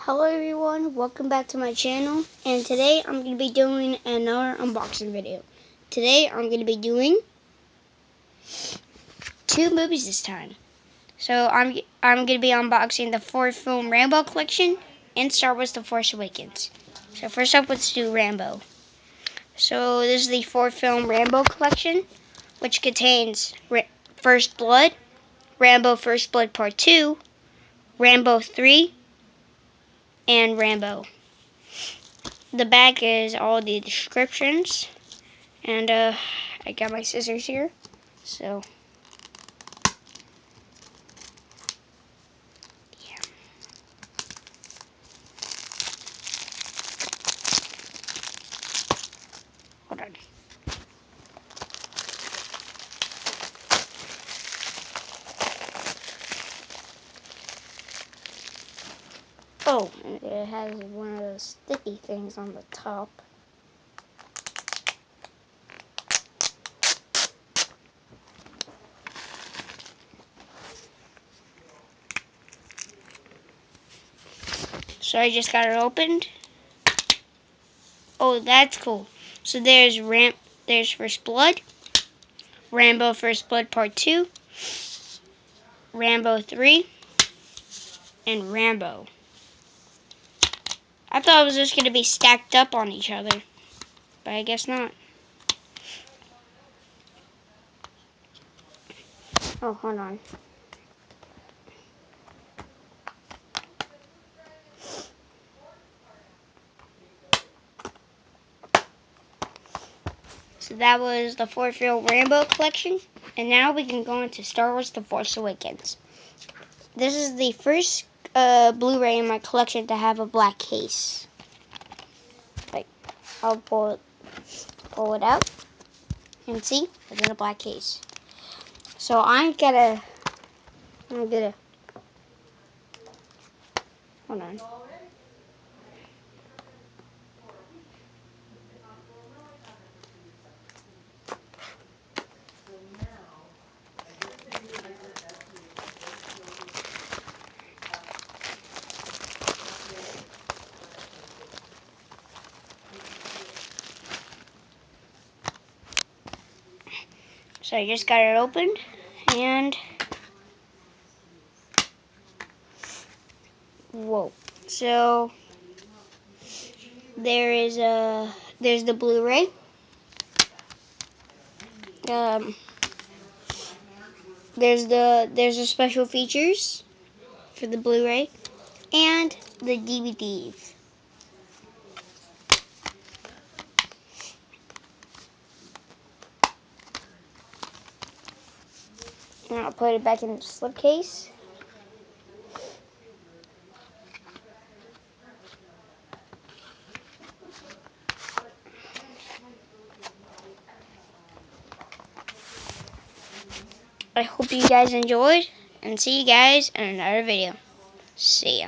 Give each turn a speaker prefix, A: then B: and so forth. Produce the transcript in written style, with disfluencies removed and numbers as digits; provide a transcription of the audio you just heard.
A: Hello everyone, welcome back to my channel, and today I'm going to be doing another unboxing video. Today I'm going to be doing two movies this time. So I'm going to be unboxing the 4-film Rambo collection and Star Wars The Force Awakens. So first up, let's do Rambo. So this is the 4-film Rambo collection, which contains First Blood, Rambo First Blood Part 2, Rambo 3, and Rambo. The back is all the descriptions, and I got my scissors here, so yeah. Hold on. Oh, and it has one of those sticky things on the top. So I just got it opened. Oh, that's cool. So there's First Blood, Rambo First Blood Part 2, Rambo 3, and Rambo. I thought it was just going to be stacked up on each other, but I guess not. Oh, hold on. So that was the 4-film Rambo collection, and now we can go into Star Wars The Force Awakens. This is the first Blu-ray in my collection to have a black case. Like, I'll pull it out and see it's in a black case. So I'm gonna hold on. So I just got it opened, and whoa. So there's the Blu-ray. There's the special features for the Blu-ray and the DVDs. And I'll put it back in the slipcase. I hope you guys enjoyed, and see you guys in another video. See ya.